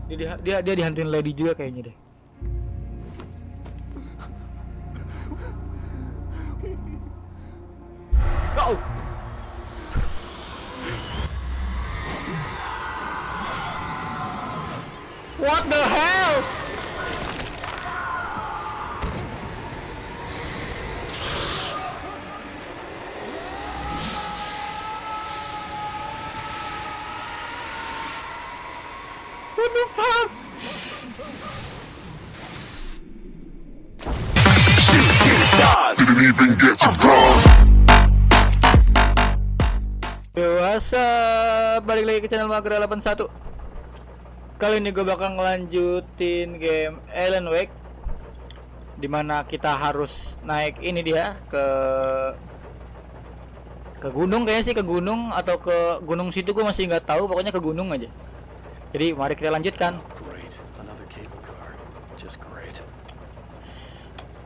Dia dihantuin lady juga kayaknya deh. Go. What the hell? What the fuck? Didn't even get to cross. Dewasa, balik lagi ke channel Magra 81. Kali ini gue bakal ngelanjutin game Alan Wake, dimana kita harus naik ini dia ke gunung, kayaknya sih ke gunung atau ke gunung situ, gue masih nggak tahu, pokoknya ke gunung aja. Jadi mari kita lanjutkan.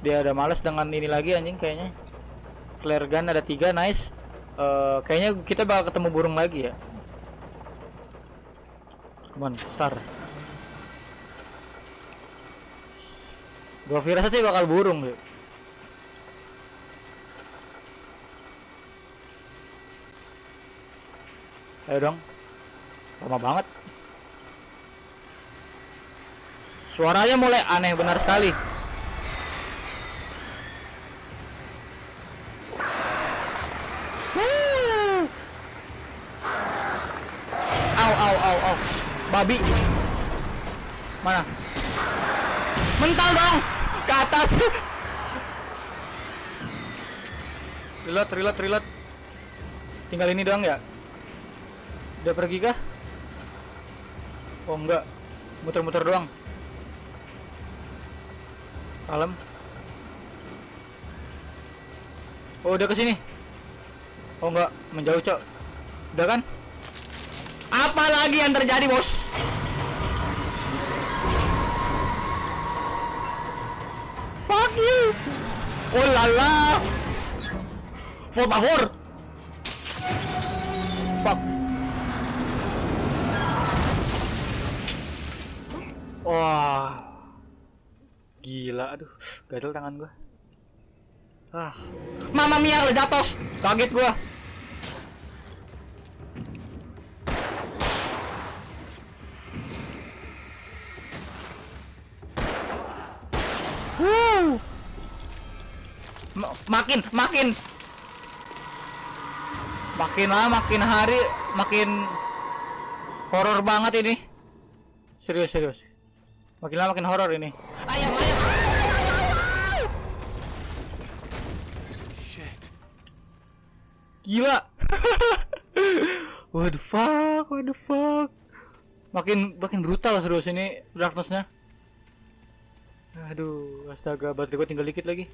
Dia ada males dengan ini lagi anjing kayaknya. Flare gun ada 3, nice. Kayaknya kita bakal ketemu burung lagi ya. Come on, star. Gua firasat sih bakal burung tuh. Ayo dong. Lama banget. Suaranya mulai aneh benar sekali. Au. Babi. Mana? Mental dong. Ke atas. Reload. Tinggal ini doang ya? Udah pergi kah? Oh enggak. Muter-muter doang. Kalem. Oh udah kesini. Oh enggak, menjauh cok. Udah kan? Apa lagi yang terjadi bos? Fuck you. Oh lala. For favor. Fuck. Wah. Gila, aduh, gatel tangan gua. Mama mia le jatuh. Kaget gua. Makin hari makin horor banget ini. Serius. Makin lama makin horor ini. Ayam. Shit. Gila. What the fuck. Makin brutal serius ini darkness-nya. Aduh, astaga, baterai gua tinggal dikit lagi.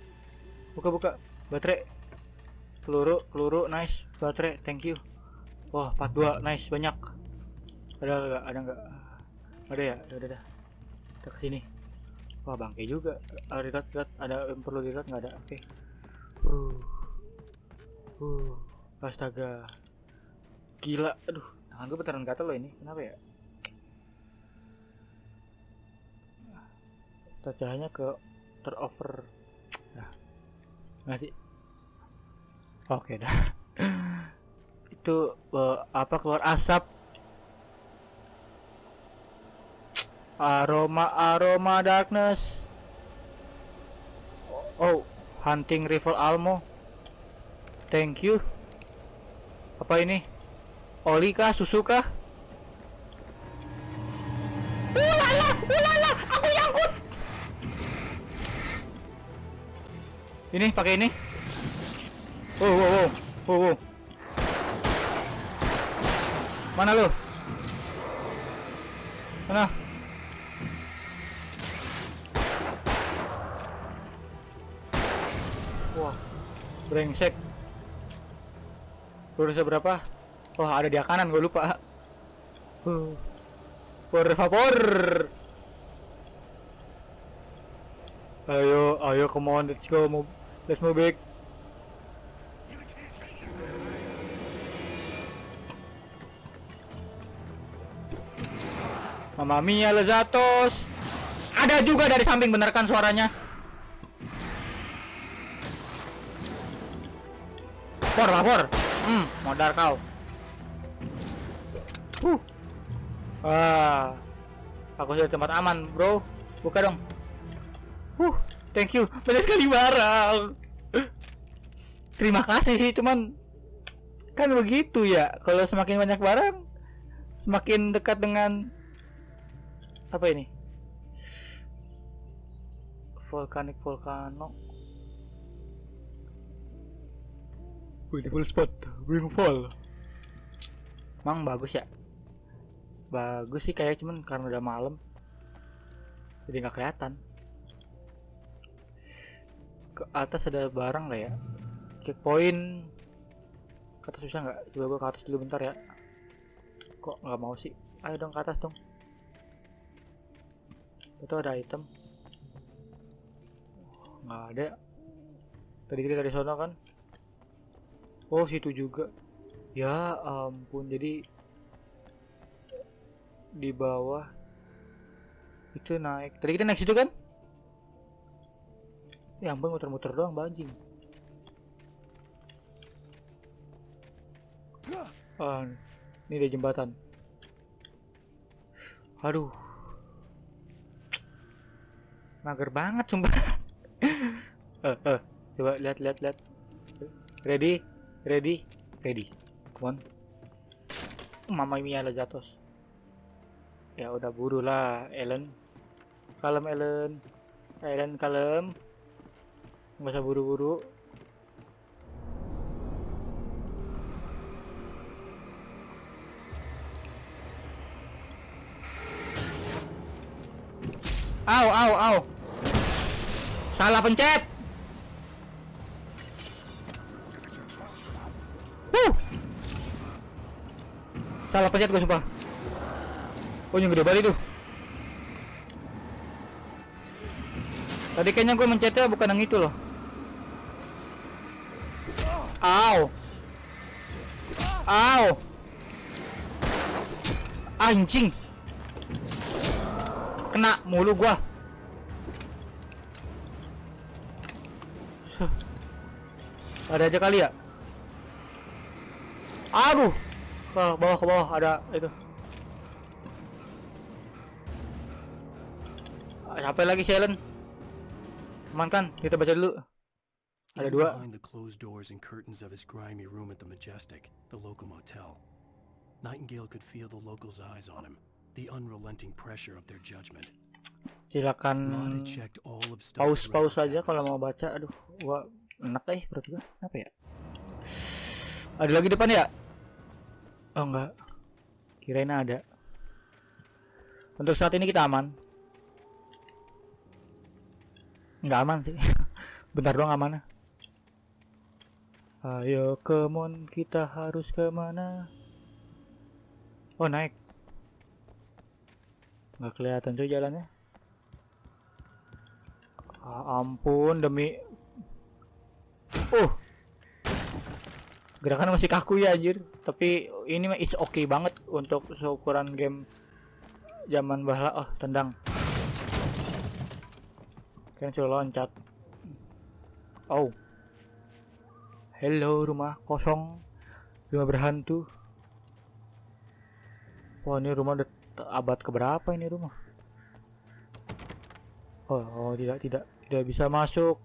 Buka baterai. Peluru, nice. Baterai, thank you. Wah, 42, nice, banyak. Ada enggak? Ada ya, udah. Kita kesini. Wah, bangke juga. Reload, ada yang perlu reload nggak ada? Oke. Astaga. Gila, aduh, tangan gue beneran gatel loh ini. Kenapa ya? Cahayanya ke terover. Nah, nggak sih? Oke dah. Itu apa, keluar asap. Aroma darkness. Oh, hunting rifle ammo. Thank you. Apa ini? Oli kah? Susu kah? Ulala, aku nyangkut. Ini pakai ini. Wow. Mana lu? Mana? Wah, brengsek. Berusia berapa? Wah, ada di kanan, gue lupa. Por favor. Ayo, come on, let's go, let's move back. Mamma mia lezatos. Ada juga dari samping, bener kan suaranya? Por favor. Modar kau. Aku sudah di tempat aman, bro. Buka dong. Thank you. Banyak sekali barang. Terima kasih sih, cuman kan begitu ya. Kalau semakin banyak barang, semakin dekat dengan apa ini? Volcano. Beautiful spot, windfall. Emang bagus ya? Bagus sih kayak, cuman karena udah malam jadi nggak kelihatan. Ke atas ada barang lah ya. Checkpoint. Ke atas susah nggak? Coba gua ke atas dulu bentar ya. Kok nggak mau sih? Ayo dong ke atas dong. Itu ada item. Nggak ada. Tadi kita dari sono kan? Oh, situ juga. Ya ampun, jadi di bawah itu naik. Tadi kita naik situ kan? Ya ampun, muter-muter doang banjing. Ini ada jembatan. Aduh, mager banget sumpah. Coba lihat. Ready. Come on. Mamma mia lezatos. Ya udah, buru lah, Ellen. Kalem, Ellen kalem. Nggak usah buru-buru. Au. Salah pencet. Salah pencet gue sumpah. Oh, yang gede banget itu. Tadi kayaknya gue mencetnya bukan yang itu loh. Au. Anjing. Kena mulu gua. Ada aja kali ya. Aduh. Ke bawah ada itu. Sampai lagi Shellen. Aman kan? Kita baca dulu. Ada dua. Behind the closed doors and curtains of his grimy room at the Majestic, the local motel, Nightingale could feel the locals' eyes on him, the unrelenting pressure of their judgment. Silakan pause aja kalau mau baca. Aduh, gua enak perut gua. Apa ya? Ada lagi depan ya? Oh enggak. Kirain ada. Untuk saat ini kita aman. Enggak aman sih. Bentar doang amannya. Ayo kemon, kita harus kemana? Oh, naik. Nggak kelihatan coy jalannya. Ampun demi. Gerakan masih kaku ya anjir. Tapi ini mah it's okay banget untuk seukuran game zaman bahla. Tendang. Kan sudah loncat. Hello, rumah kosong, rumah berhantu. Wah, ini rumah udah abad keberapa ini rumah? Tidak bisa masuk.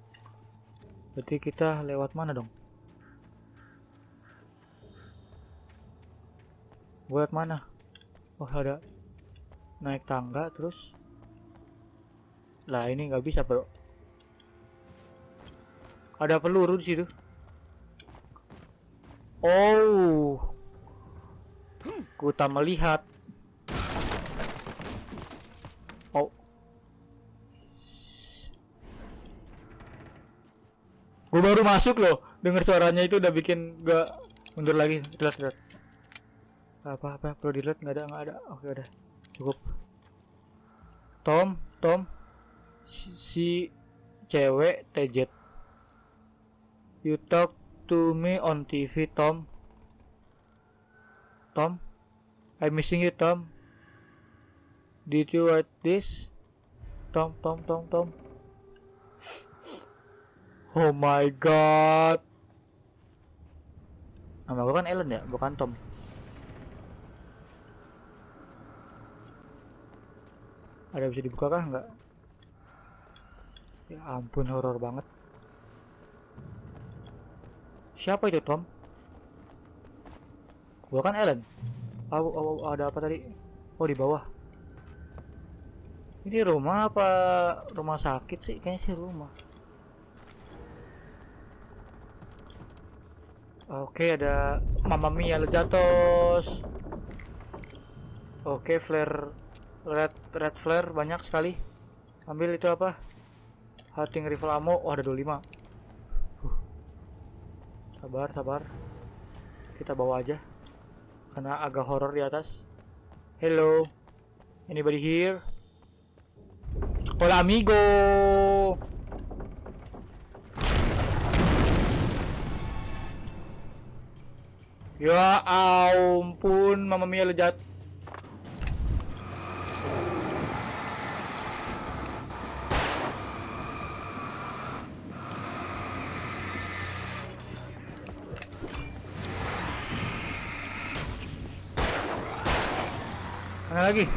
Berarti kita lewat mana dong? Lewat mana? Ada naik tangga terus. Lah ini nggak bisa bro. Ada peluru di situ. Ku tak melihat. Gue baru masuk loh, denger suaranya itu udah bikin gak mundur lagi. Delete. Apa perlu delete? Nggak ada. Oke, udah cukup. Tom si cewek TJ. You talk to me on TV, Tom, I'm missing you, Tom. Did you write this? Tom. Oh my god. Nama gue kan Ellen ya, bukan Tom. Ada bisa dibuka kah? Enggak. Ya ampun, horor banget. Siapa itu Tom? Gua kan Ellen. Ada apa tadi? Oh, di bawah. Ini rumah apa rumah sakit sih? Kayaknya sih rumah. Oke, ada Mamma Mia Lejatos. Oke, flare red flare banyak sekali. Ambil itu apa? Hunting rifle ammo. Oh, ada 25. Sabar. Kita bawa aja. Karena agak horor di atas. Hello. Anybody here? Hola amigo. Ya ampun, Mamma Mia lejat. Mana lagi?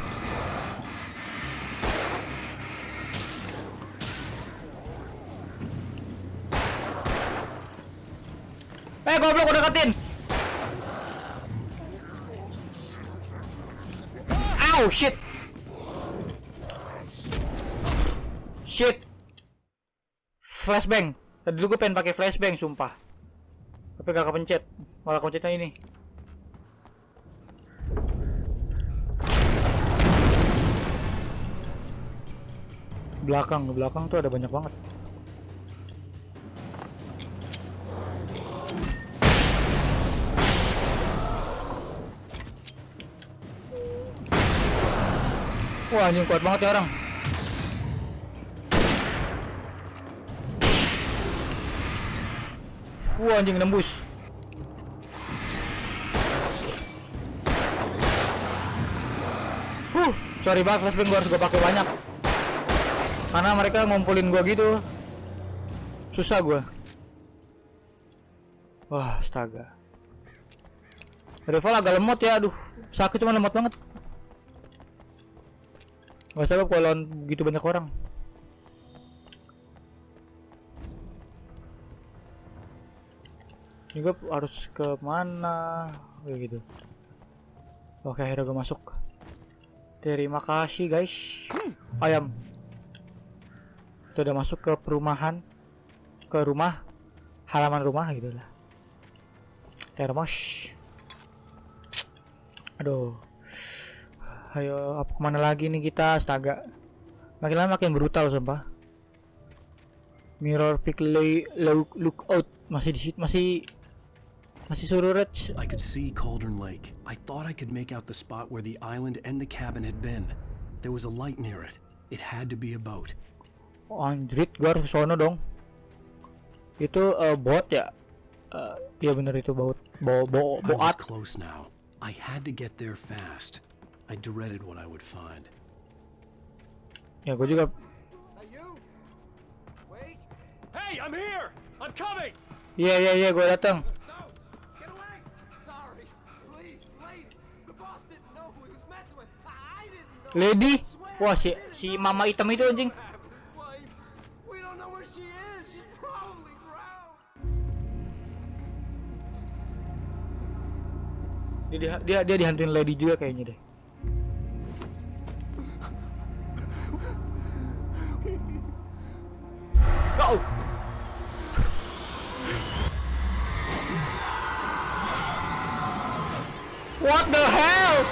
Goblok, udah deketin. Ow, shit. Flashbang. Tadi dulu gue pengen pakai flashbang, sumpah. Tapi gak kepencet. Malah kepencetnya ini. Belakang tuh ada banyak banget. Wah, anjing kuat banget ya orang. Wah, anjing nembus. Sorry banget, flashbang gua harus gua pakai banyak. Karena mereka ngumpulin gua gitu. Susah gua. Wah, astaga. Rival agak lemot ya, aduh. Sakit cuma lemot banget. Gak salah kalau lawan gitu banyak orang. Ini gue harus ke mana? Kayak gitu. Oke, akhirnya gue masuk. Terima kasih guys. Ayam. Itu udah masuk ke perumahan. Ke rumah. Halaman rumah gitu lah. Termos. Aduh. Ayo, apa kemana lagi nih kita? Astaga. Makin lama makin brutal sumpah. Mirror PIXXEL look out. Masih di situ, masih suruh red. I could see Cauldron Lake. I thought I could make out the spot where the island and the cabin had been. There was a light near it. It had to be a boat. Oh, anjrit, gua harus ke sono dong. Itu bot ya? Iya bener itu boat. I was Boat. close now. I had to get there fast. I dreaded what I would find. Ya gua juga. Hey, I'm here. I'm coming. Iya, gua datang. Lady, wah si mama hitam itu anjing. Dia dihantuin Lady juga kayaknya deh. Go. What the hell?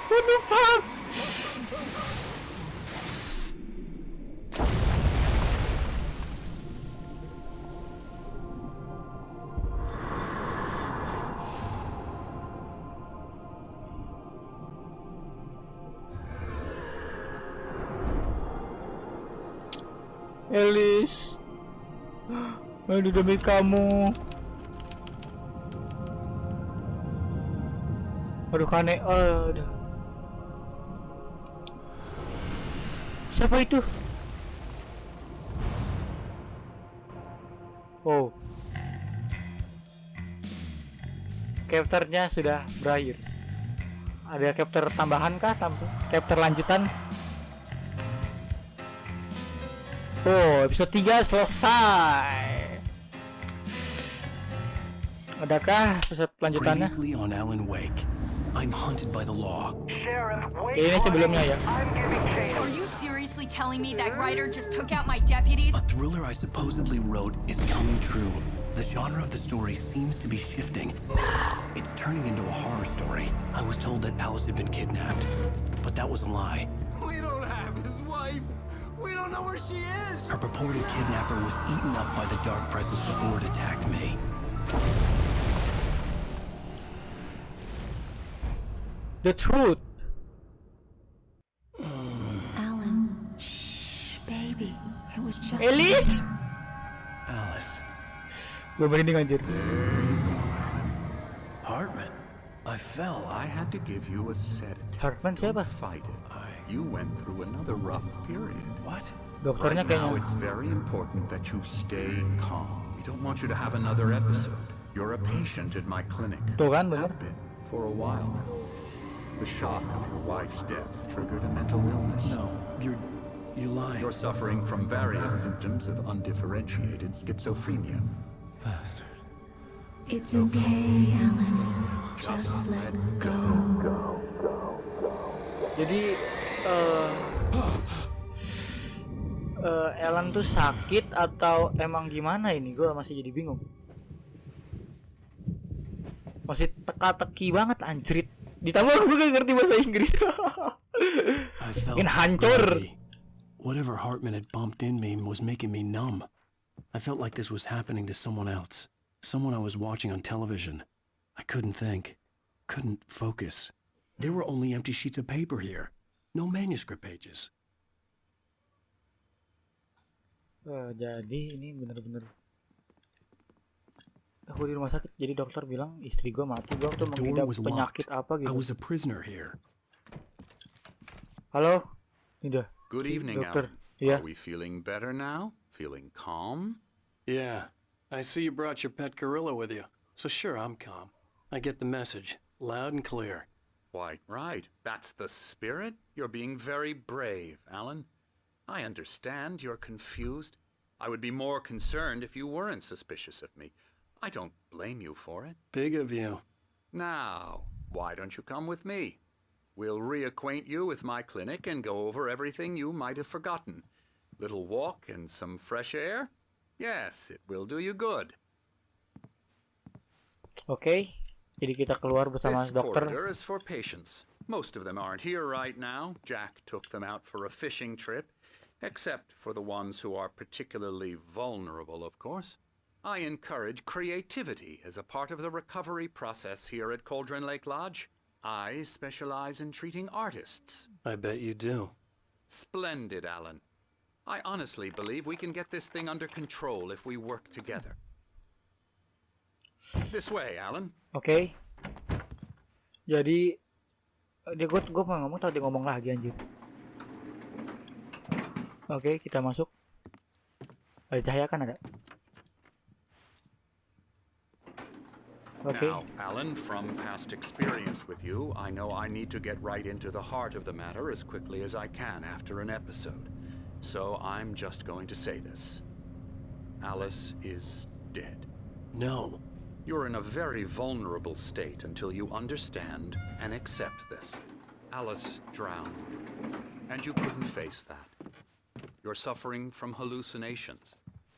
What the fuck? Elis. Aduh, demi kamu. Aduh, Kane. Aduh. Siapa itu? Oh. Chapternya sudah berakhir. Ada chapter tambahan kah? Chapter lanjutan? Oh, episode 3 selesai. Adakah episode lanjutannya? Previously on Alan Wake, I'm hunted by the law. Ini sebelumnya ya. Are you seriously telling me that writer just took out my deputies? A thriller I supposedly wrote is coming true. The genre of the story seems to be shifting. It's turning into a horror story. I was told that Alice had been kidnapped, but that was a lie. We don't have his wife. We don't know where she is. Her purported kidnapper was eaten up by the dark presence before it attacked me. The truth. Alan, shh, baby. It was just... Elis. Alice. Gue merinding anjir. Hartman. I fell. I had to give you a sedative. Hartman Don't siapa? fight it. You went through another rough period. What? Dokternya Right now, kayaknya. it's very important that you stay calm. We don't want you to have another episode. You're a patient at my clinic. Tuh kan, bener. Have been for a while now. The shock of your wife's death triggered a mental illness. No, you lied. You're suffering from various symptoms of undifferentiated schizophrenia. Bastard. It's okay, Alan. Just let go. Jadi Ellen tuh sakit atau emang gimana ini? Gue masih jadi bingung. Masih teka-teki banget anjrit. Ditambah gue gak ngerti bahasa Inggris. I felt Makin hancur. gravity. Whatever Hartman had bumped in me was making me numb. I felt like this was happening to someone else. Someone I was watching on television. I couldn't think. Couldn't focus. There were only empty sheets of paper here. No manuscript pages. Jadi ini bener-bener aku di rumah sakit. Jadi dokter bilang istri gue mati. Gue tuh The door mengidap was penyakit locked. apa I gitu. was a prisoner here. Halo, ini dah. Good evening, Doctor. Alan. Yeah. Are we feeling better now? Feeling calm? Yeah. I see you brought your pet gorilla with you. So sure, I'm calm. I get the message. Loud and clear. Quite right. That's the spirit. You're being very brave, Alan. I understand you're confused. I would be more concerned if you weren't suspicious of me. I don't blame you for it. Big of you. Now, why don't you come with me? We'll reacquaint you with my clinic and go over everything you might have forgotten. Little walk and some fresh air? Yes, it will do you good. Oke. Jadi kita keluar bersama This dokter. corridor is for patients. Most of them aren't here right now. Jack took them out for a fishing trip, except for the ones who are particularly vulnerable, of course. I encourage creativity as a part of the recovery process here at Cauldron Lake Lodge. I specialize in treating artists. I bet you do. Splendid, Alan. I honestly believe we can get this thing under control if we work together. This way, Alan. Oke. Jadi dia gue mau ngomong tau dia ngomong lagi anjir. Oke, kita masuk. Ada cahaya kan ada? Oke. Now, Alan, from past experience with you, I know I need to get right into the heart of the matter as quickly as I can after an episode. So I'm just going to say this. Alice is dead. No. You're in a very vulnerable state until you understand and accept this. Alice drowned, and you couldn't face that. You're suffering from hallucinations,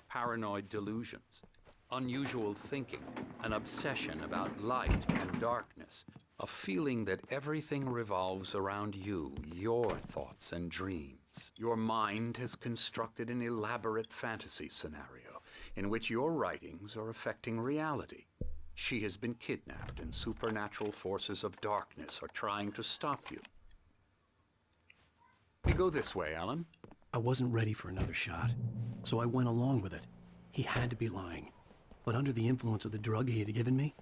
paranoid delusions, unusual thinking, an obsession about light and darkness, a feeling that everything revolves around you, your thoughts and dreams. Your mind has constructed an elaborate fantasy scenario in which your writings are affecting reality. She has been kidnapped and supernatural forces of darkness are trying to stop you. We go this way, Alan. I wasn't ready for another shot. so I went along with it. He had to be lying. But under the influence of the drug he had given me,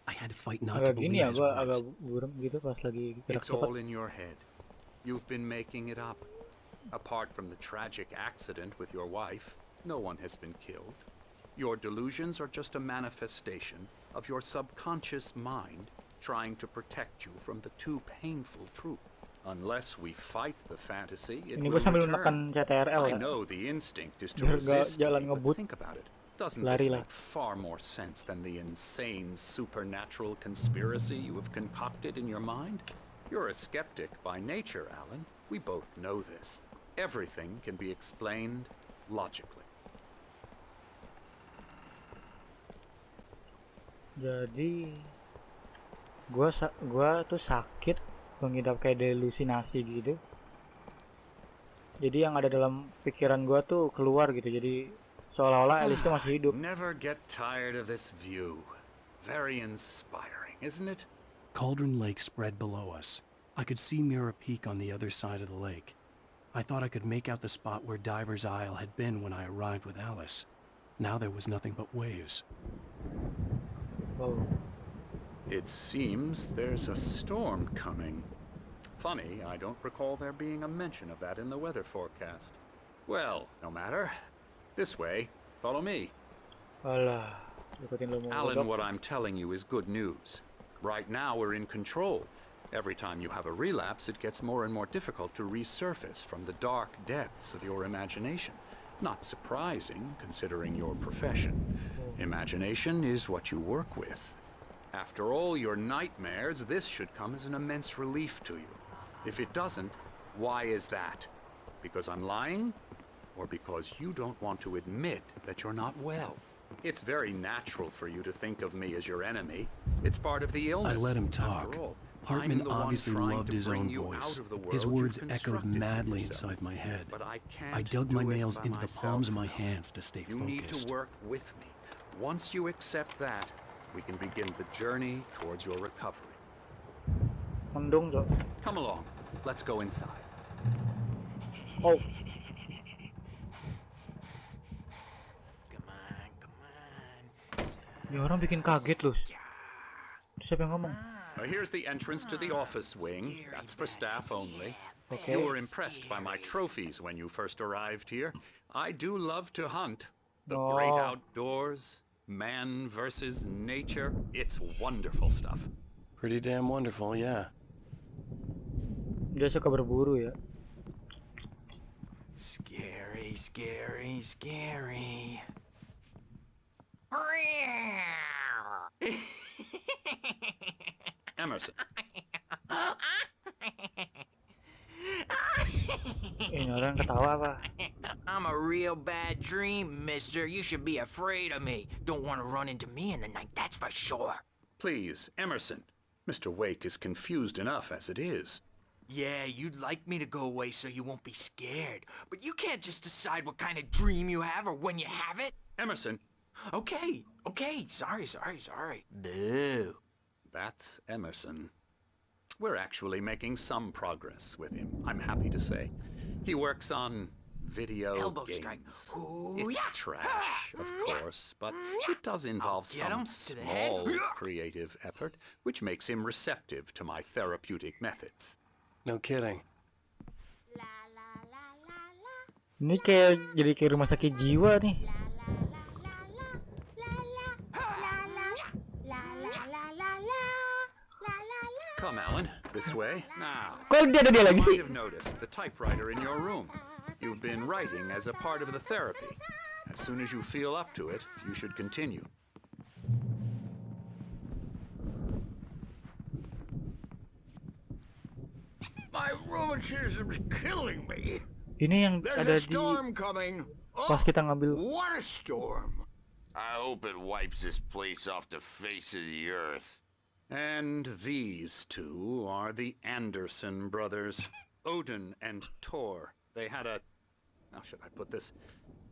I had to fight not to Agak believe gini ya, his gua words. agak burem gitu pas lagi gerak It's all cepat. in your head. You've been making it up. Apart from the tragic accident with your wife, no one has been killed. Your delusions are just a manifestation of your subconscious mind trying to protect you from the too painful truth. Unless we fight the fantasy, it Ini will gua sambil return. menekan CTRL I ya. know the instinct is to Biar nggak resist jalan me, but ngebut. think about it. Doesn't Lari this lah. make far more sense than the insane supernatural conspiracy you have concocted in your mind? You're a skeptic by nature, Alan. We both know this. Everything can be explained logically. Jadi gua tuh sakit, mengidap kayak delusinasi gitu. Jadi yang ada dalam pikiran gua tuh keluar gitu. Jadi seolah-olah Alice tuh masih hidup. Never get tired of this view. Very inspiring, isn't it? Cauldron Lake spread below us. I could see Mirror Peak on the other side of the lake. I thought I could make out the spot where Diver's Isle had been when I arrived with Alice. Now there was nothing but waves. Wow. It seems there's a storm coming. Funny, I don't recall there being a mention of that in the weather forecast. Well, no matter. This way. Follow me. Alah, ikutin lu mau Alan, godok. what I'm telling you is good news. Right now we're in control. Every time you have a relapse, it gets more and more difficult to resurface from the dark depths of your imagination. Not surprising, considering your profession. Imagination is what you work with. After all your nightmares, this should come as an immense relief to you. If it doesn't, why is that? Because I'm lying? Or because you don't want to admit that you're not well? It's very natural for you to think of me as your enemy. It's part of the illness. I let him talk. After all, Hartman I'm the one obviously trying loved to his bring own you voice. out of the His world words you've echoed constructed for madly yourself. inside my head. But I can't I dug my do it nails by into the myself. palms of my hands to stay You need to focused. work with me. Once you accept that, we can begin the journey towards your recovery. Mendung, Cok. Come along. Let's go inside. Oh, ini orang bikin kaget loh. Itu siapa yang ngomong? Here's the entrance to the office wing. That's for staff only. Okay. You were impressed by my trophies when you first arrived here. I do love to hunt. The great Oh. outdoors, man versus nature. It's wonderful stuff. Pretty damn wonderful, yeah. Dia suka berburu ya. Scary, scary, scary. Emerson, Ini orang ketawa apa? I'm a real bad dream, mister. You should be afraid of me. Don't want to run into me in the night, that's for sure. please, Emerson. Mr. Wake is confused enough as it is. Yeah, you'd like me to go away so you won't be scared. But you can't just decide what kind of dream you have or when you have it. Emerson, Okay, sorry. Boo. that's Emerson. We're actually making some progress with him, I'm happy to say. He works on video Elbow games. strike. Ooh, It's yeah. trash, of course, but it does involve get some him to the head. small creative effort, which makes him receptive to my therapeutic methods. No kidding. Ini jadi kayak rumah sakit jiwa nih. Come, Alan, this way. Now, Kok dia ada dia lagi you sih? might have noticed the typewriter in your room. You've been writing as a part of the therapy. As soon as you feel up to it, you should continue. My rheumatism's killing me. Ini yang There's ada a di storm coming. pas kita ngambil. What a storm. I hope it wipes this place off the face of the earth. And these two are the Anderson brothers, Odin and Tor. They had how should I put this?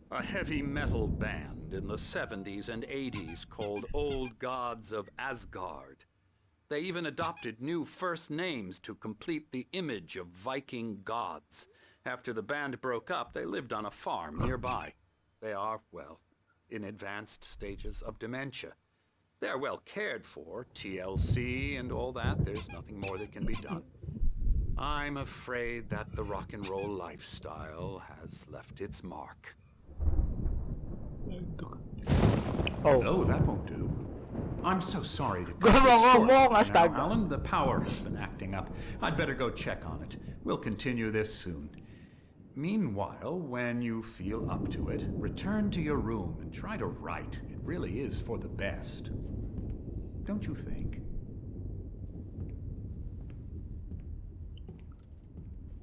A heavy metal band in the 70s and 80s called Old Gods of Asgard. They even adopted new first names to complete the image of Viking gods. After the band broke up, they lived on a farm nearby. They are, well, in advanced stages of dementia. They're well cared for, TLC and all that. There's nothing more that can be done. I'm afraid that the rock and roll lifestyle has left its mark. Oh, Oh, that won't do. I'm so sorry to Go cut this wrong, short. wrong, Now, astaga. Alan, the power has been acting up. I'd better go check on it. We'll continue this soon. Meanwhile, when you feel up to it, return to your room and try to write. It really is for the best. Don't you think?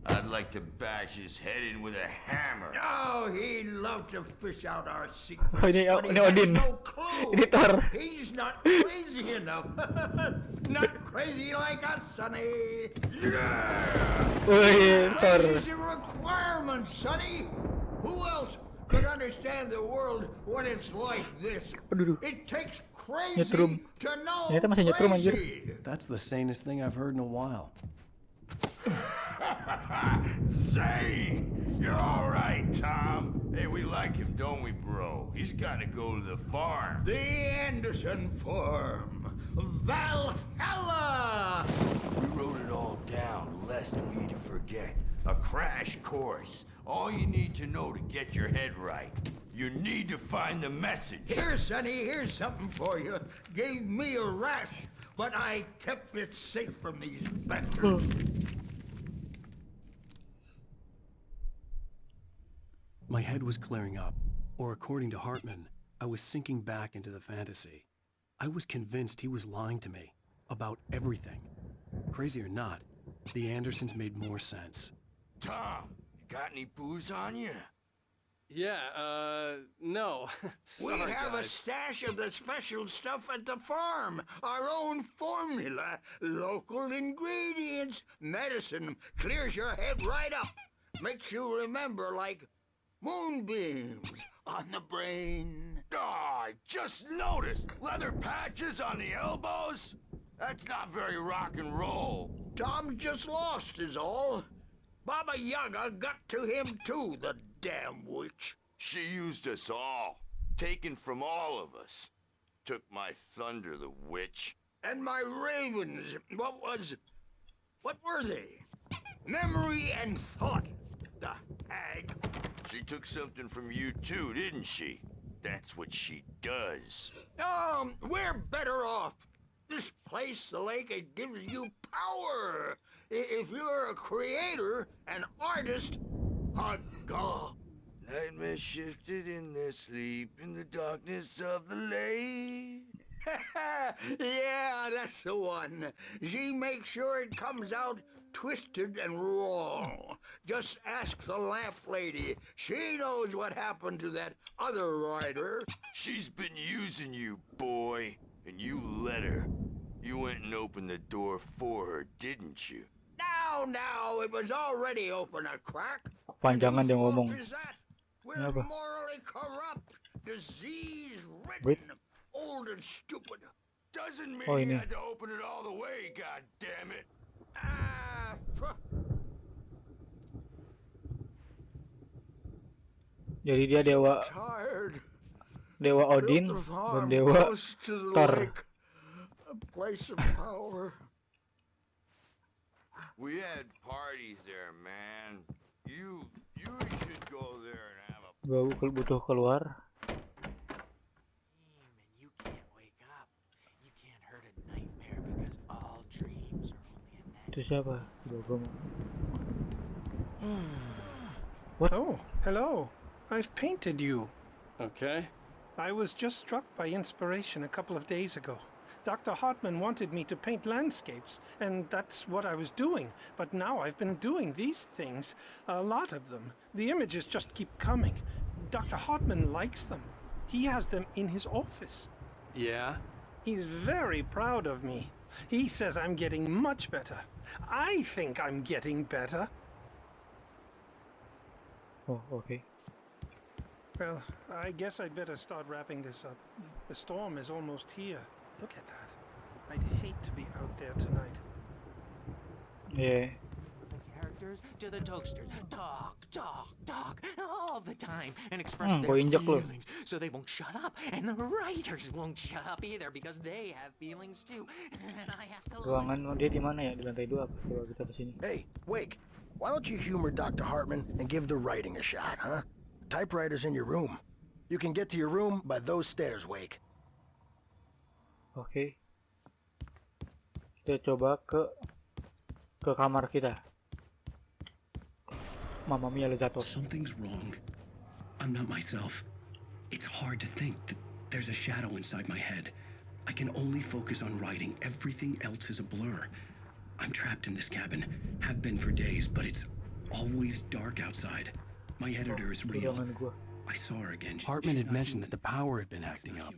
I'd like to bash his head in with a hammer. Oh, he'd love to fish out our secrets, Oh, ini- but he ini has Odin. no clue. Editor. He's not crazy enough. Not crazy like us, Sonny. Yeah! wih, Thor. Crazy's a requirement, Sonny. Who else could understand the world when it's like this? Aduh, It takes crazy Nyetrum. to know Ternyata masih nyetrum, anjir. crazy. That's the sanest thing I've heard in a while. Zane! You're all right, Tom. Hey, we like him, don't we, bro? He's got to go to the farm. The Anderson Farm. Valhalla! We wrote it all down, lest we forget. A crash course. All you need to know to get your head right. You need to find the message. Here, Sonny, here's something for you. Gave me a rash, but I kept it safe from these bastards. My head was clearing up, or according to Hartman, I was sinking back into the fantasy. I was convinced he was lying to me about everything. Crazy or not, the Andersons made more sense. Tom, you got any booze on you? Yeah, no. We Sorry, have a guys. stash of the special stuff at the farm. Our own formula. Local ingredients. Medicine. Clears your head right up. Makes you remember like moonbeams on the brain. Oh, I just noticed. Leather patches on the elbows? That's not very rock and roll. Tom just lost is all. Baba Yaga got to him too, the damn witch. She used us all. Taken from all of us. Took my thunder, the witch. And my ravens, what were they? Memory and thought, the hag. She took something from you too, didn't she? That's what she does. We're better off. This place, the lake, it gives you power. If you're a creator, an artist, a god. Nightmare shifted in their sleep in the darkness of the lake. Yeah, that's the one. She makes sure it comes out twisted and wrong. Just ask the lamp lady. She knows what happened to that other rider. She's been using you, boy, and you let her. You went and opened the door for her, didn't you? Now, it was already open a crack. Kepanjangan dia ngomong. What is that? We're Kenapa? morally corrupt, disease-ridden, Wait. old and stupid. Doesn't mean Oh, you ini. had to open it all the way, goddammit. Jadi dia dewa Tired. Odin Built the dan farm dewa close to the Thor. lake. A place of power. We had parties there, man. You should go there and have a... Gua butuh keluar. And you can't wake up. You can't hurt a nightmare because all dreams are only a nightmare. Itu siapa? Gua mau. Oh, hello. I've painted you. Okay. I was just struck by inspiration a couple of days ago. Dr. Hartman wanted me to paint landscapes, and that's what I was doing. But now I've been doing these things, a lot of them. The images just keep coming. Dr. Hartman likes them. He has them in his office. Yeah? He's very proud of me. He says I'm getting much better. I think I'm getting better. Oh, okay. Well, I guess I'd better start wrapping this up. The storm is almost here. Look at that. I'd hate to be out there tonight. Yeah. The characters to the toasters. Talk, talk, talk. Oh, all the time and express their kau injek lu. feelings, so they won't shut up, and the writers won't shut up either because they have feelings too, and I have to. Ruangan dia di mana ya? Di lantai 2 apa? Coba kita kesini. Hey, Wake, why don't you humor Dr. Hartman and give the writing a shot, huh? Typewriter's in your room. You can get to your room by those stairs, Wake. Oke. Kita coba ke kamar kita. Mamma mia lezatos. Something's wrong. I'm not myself. It's hard to think that there's a shadow inside my head. I can only focus on writing. Everything else is a blur. I'm trapped in this cabin. Have been for days, but it's always dark outside. My editor is real. I saw her again. Hartman had mentioned that the power had been acting up.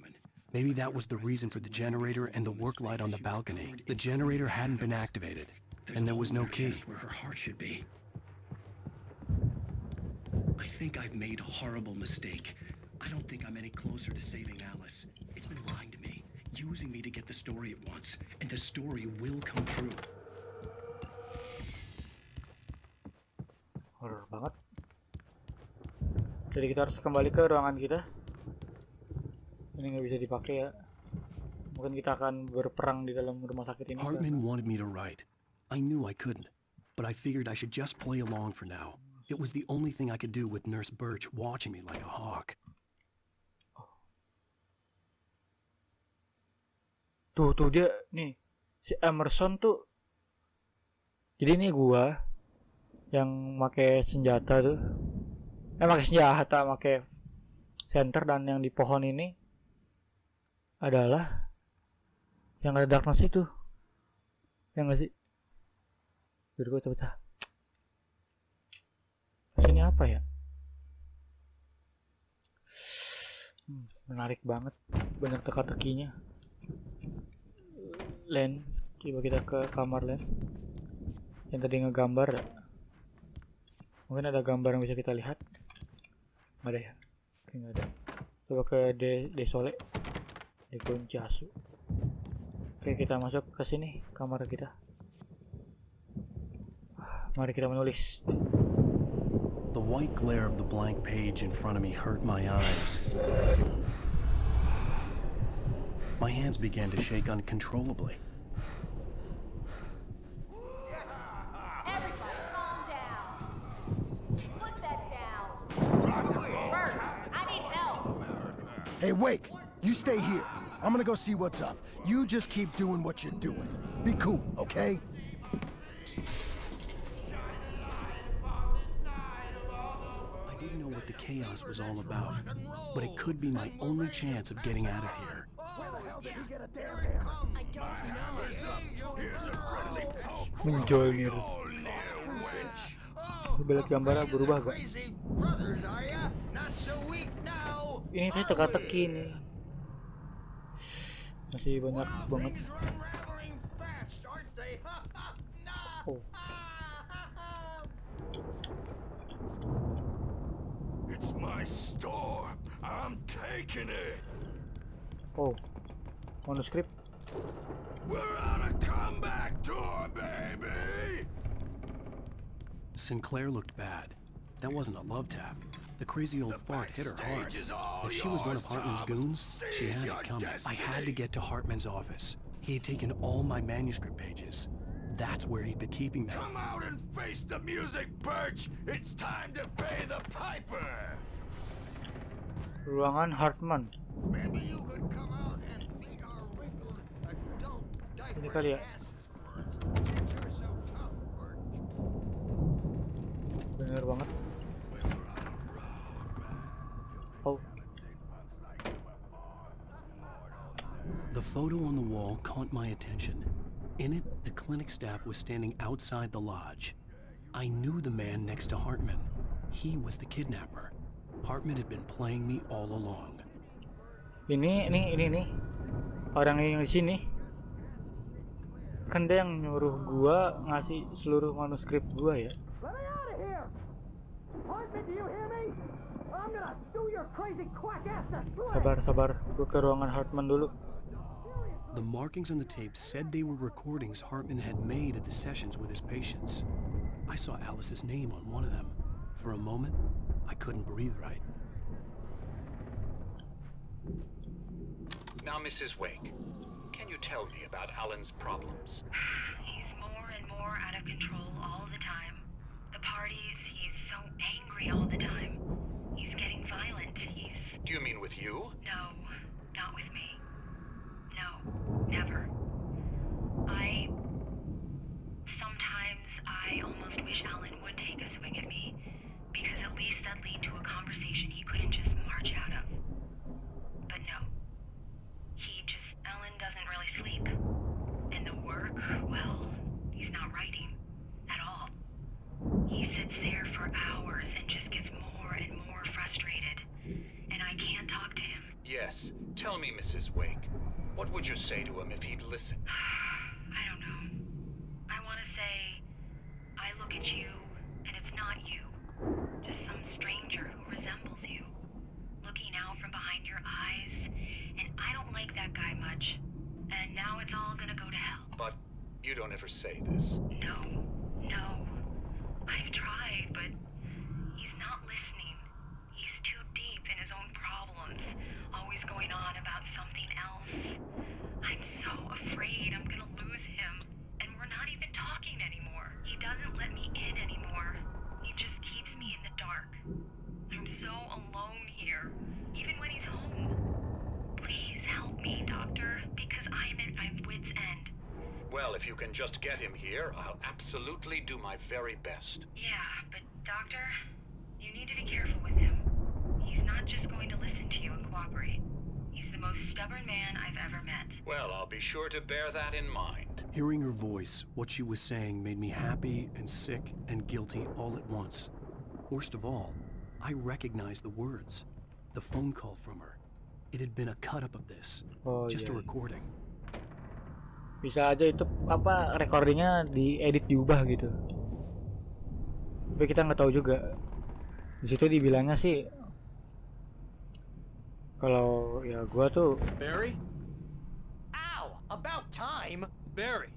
Maybe that was the reason for the generator and the work light on the balcony. The generator hadn't been activated, and there was no key. Where her heart should be. I think I've made a horrible mistake. I don't think I'm any closer to saving Alice. It's been lying to me, using me to get the story it wants, and the story will come true. Horor banget. Jadi kita harus kembali ke ruangan kita. Ini nggak bisa dipakai ya. Mungkin kita akan berperang di dalam rumah sakit ini. Hartman wanted me to write. I knew I couldn't, but I figured I should just play along for now. It was the only thing I could do with Nurse Birch watching me like a hawk. Tuh dia nih. Si Emerson tuh. Jadi ini gua yang pakai senjata tuh. Pakai senjata, pakai center, dan yang di pohon ini adalah yang ada darkness itu. Yang nggak sih? Biar gua coba. Ini apa ya? Menarik banget, banyak teka-tekinya. Len, coba kita ke kamar Len. Yang tadi ngegambar ya. Mungkin ada gambar yang bisa kita lihat. Nggak ada ya? Oke, nggak ada. Coba ke Desole, Dekoncasu. Oke, kita masuk ke sini, kamar kita. Mari kita menulis. The white glare of the blank page in front of me hurt my eyes. My hands began to shake uncontrollably. Everybody calm down. Put that down. Bert, I need help. Hey, Wake, you stay here. I'm gonna go see what's up. You just keep doing what you're doing. Be cool, okay? I didn't know what the chaos was all about, but it could be my only chance of getting out of here. Menjolnir. Belat gambarnya berubah gak? Ini teh teka-teki nih. Masih banyak banget. Oh. It's my storm. I'm taking it. Oh. Manuskrip. We're on a comeback tour, baby. Sinclair looked bad. That wasn't a love tap. The crazy old fart hit her hard. If she was one of Hartman's goons, she had it coming. I had to get to Hartman's office. He had taken all my manuscript pages. That's where he'd been keeping them. Come out and face the music, Birch. It's time to pay the piper. Ruangan Hartman. Maybe you could come out and beat our wrinkled adult Ini kali ya. since you're so tough, Birch. Bener banget. Oh. The photo on the wall caught my attention. In it, the clinic staff was standing outside the lodge. I knew the man next to Hartman. He was the kidnapper. Hartman had been playing me all along. Ini orang yang di sini. Kan dia yang nyuruh gua ngasih seluruh manuskrip gua ya. Sabar, gua ke ruangan Hartman dulu. The markings on the tape said they were recordings Hartman had made at the sessions with his patients. I saw Alice's name on one of them. For a moment, I couldn't breathe right. Now, Mrs. Wake, can you tell me about Alan's problems? He's more and more out of control all the time. The parties, he's so angry all the time. He's getting violent. Do you mean with you? No, not with me. No, never. Sometimes I almost wish Alan would take a swing at me, because at least that'd lead to a conversation he couldn't just march out of. But no. Alan doesn't really sleep. And the work, well, he's not writing at all. He sits there for hours and just gets more and more frustrated. And I can't talk to him. Yes. Tell me, Mrs. Wake, what would you say to him if he'd listen? I don't know. I want to say, I look at you, and it's not you. Just some stranger who resembles you. Looking out from behind your eyes, and I don't like that guy much. And now it's all gonna go to hell. But you don't ever say this. No. I've tried, but he's not listening. He's too deep in his own problems, always going on about something else. I'm so afraid I'm gonna lose him, and we're not even talking anymore. He doesn't let me in anymore. He just keeps me in the dark. I'm so alone here, even when he's home. Please help me, Doctor, because I'm at my wit's end. Well, if you can just get him here, I'll absolutely do my very best. Yeah, but Doctor, you need to be careful with him. He's not just going to listen to you and cooperate. He's the most stubborn man I've ever met. Well, I'll be sure to bear that in mind. Hearing her voice, what she was saying made me happy and sick and guilty all at once. Worst of all, I recognized the words. The phone call from her. It had been a cut-up of this. Just a recording. Bisa aja itu recordingnya diedit diubah gitu. Tapi kita nggak tahu juga. Di situ dibilangnya sih kalau ya gua tuh Barry? Ow! About time! Barry,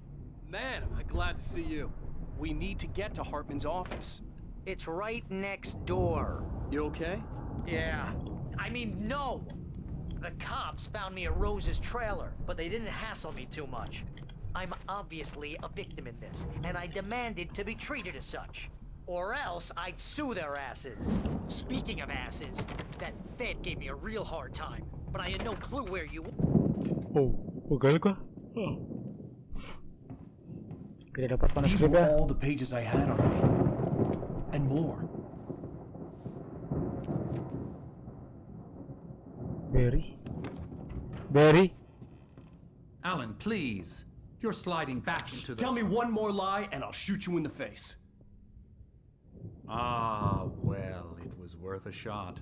man, am I glad to see you. We need to get to Hartman's office. It's right next door. You okay? Yeah. I mean, no! The cops found me at Rose's trailer, but they didn't hassle me too much. I'm obviously a victim in this, and I demanded to be treated as such. Or else I'd sue their asses. Speaking of asses, that Fed gave me a real hard time, but I had no clue where you... Gagal kah? Tidak dapat These were all the pages I had on me. And more. Barry? Alan, please. You're sliding back into the... Tell me one more lie and I'll shoot you in the face. Ah, well, it was worth a shot.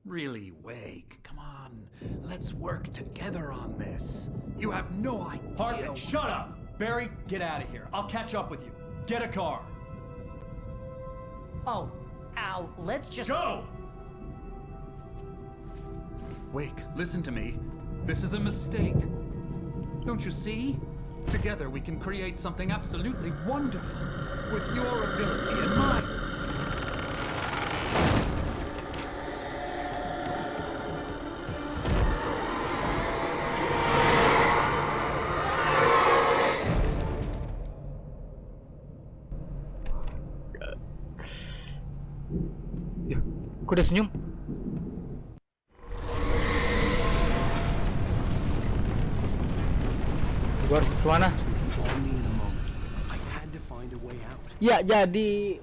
Really, Wake, come on. Let's work together on this. You have no idea... Hartman, shut up! Barry, get out of here. I'll catch up with you. Get a car. Oh, Al, let's just... Go! Wake, listen to me. This is a mistake. Don't you see? Together we can create something absolutely wonderful. With your ability and mine. Kok udah senyum? Gua harus kemana? Ya, jadi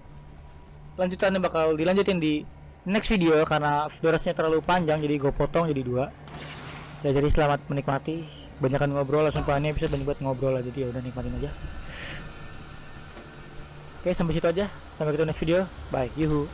lanjutannya bakal dilanjutin di next video karena durasinya terlalu panjang, jadi gue potong jadi 2. Ya, jadi selamat menikmati. Banyakan ngobrol lah, sumpah ini episode banyak buat ngobrol lah, jadi ya udah nikmatin aja. Oke, sampai situ aja. Sampai ketemu next video. Bye. Yuhu.